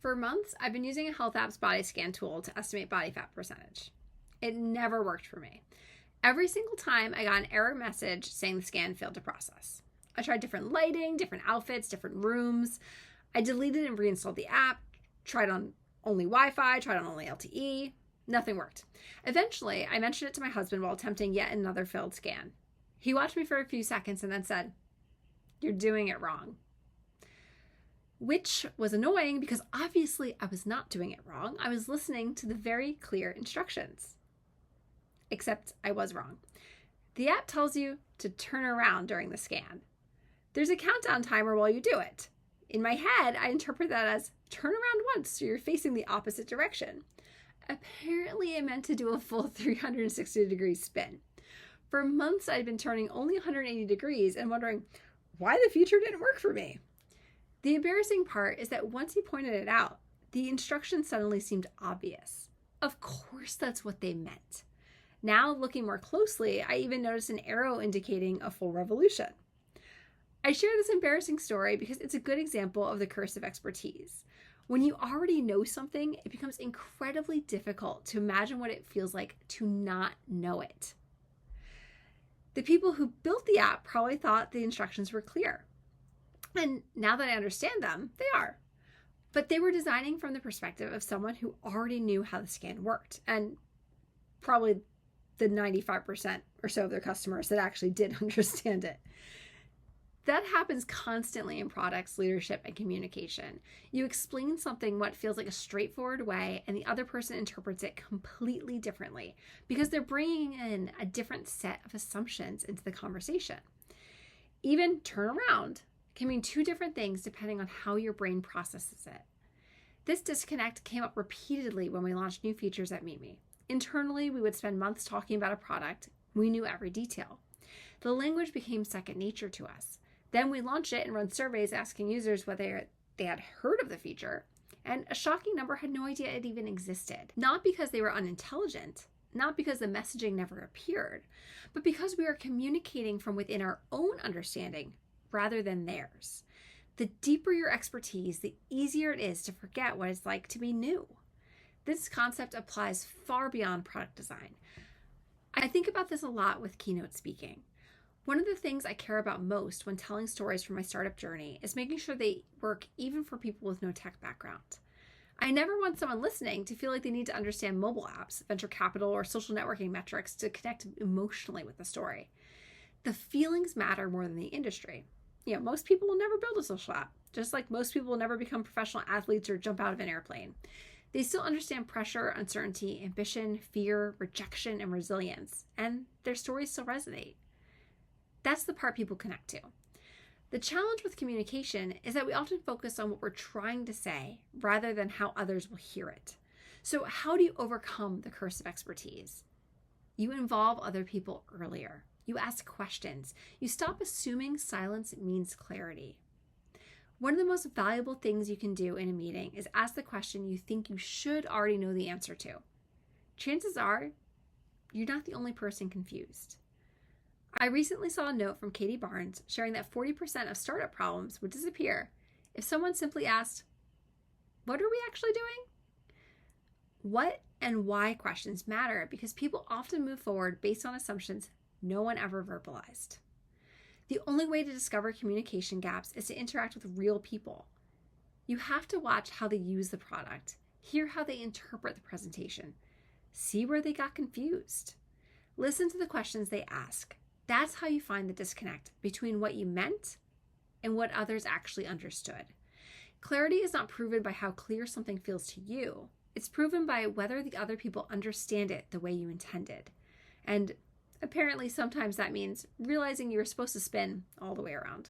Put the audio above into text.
For months, I've been using a Health App's body scan tool to estimate body fat percentage. It never worked for me. Every single time I got an error message saying the scan failed to process. I tried different lighting, different outfits, different rooms. I deleted and reinstalled the app, tried on only Wi-Fi, tried on only LTE. Nothing worked. Eventually, I mentioned it to my husband while attempting yet another failed scan. He watched me for a few seconds and then said, "You're doing it wrong." Which was annoying because obviously I was not doing it wrong. I was listening to the very clear instructions. Except I was wrong. The app tells you to turn around during the scan. There's a countdown timer while you do it. In my head, I interpret that as turn around once so you're facing the opposite direction. Apparently, it meant to do a full 360-degree spin. For months, I'd been turning only 180 degrees and wondering why the feature didn't work for me. The embarrassing part is that once he pointed it out, the instructions suddenly seemed obvious. Of course that's what they meant. Now, looking more closely, I even noticed an arrow indicating a full revolution. I share this embarrassing story because it's a good example of the curse of expertise. When you already know something, it becomes incredibly difficult to imagine what it feels like to not know it. The people who built the app probably thought the instructions were clear. And now that I understand them, they are. But they were designing from the perspective of someone who already knew how the scan worked, and probably the 95% or so of their customers that actually did understand it. That happens constantly in products, leadership, and communication. You explain something what feels like a straightforward way, and the other person interprets it completely differently because they're bringing in a different set of assumptions into the conversation. Even turn around can mean two different things depending on how your brain processes it. This disconnect came up repeatedly when we launched new features at Mimi. Internally, we would spend months talking about a product. We knew every detail. The language became second nature to us. Then we launched it and run surveys asking users whether they had heard of the feature, and a shocking number had no idea it even existed. Not because they were unintelligent, not because the messaging never appeared, but because we are communicating from within our own understanding rather than theirs. The deeper your expertise, the easier it is to forget what it's like to be new. This concept applies far beyond product design. I think about this a lot with keynote speaking. One of the things I care about most when telling stories from my startup journey is making sure they work even for people with no tech background. I never want someone listening to feel like they need to understand mobile apps, venture capital, or social networking metrics to connect emotionally with the story. The feelings matter more than the industry. Most people will never build a social app, just like most people will never become professional athletes or jump out of an airplane. They still understand pressure, uncertainty, ambition, fear, rejection, and resilience, and their stories still resonate. That's the part people connect to. The challenge with communication is that we often focus on what we're trying to say rather than how others will hear it. So how do you overcome the curse of expertise? You involve other people earlier. You ask questions. You stop assuming silence means clarity. One of the most valuable things you can do in a meeting is ask the question you think you should already know the answer to. Chances are, you're not the only person confused. I recently saw a note from Katie Barnes sharing that 40% of startup problems would disappear if someone simply asked, "What are we actually doing?" What and why questions matter because people often move forward based on assumptions no one ever verbalized. The only way to discover communication gaps is to interact with real people. You have to watch how they use the product, hear how they interpret the presentation, see where they got confused. Listen to the questions they ask. That's how you find the disconnect between what you meant and what others actually understood. Clarity is not proven by how clear something feels to you. It's proven by whether the other people understand it the way you intended. And apparently sometimes that means realizing you were supposed to spin all the way around.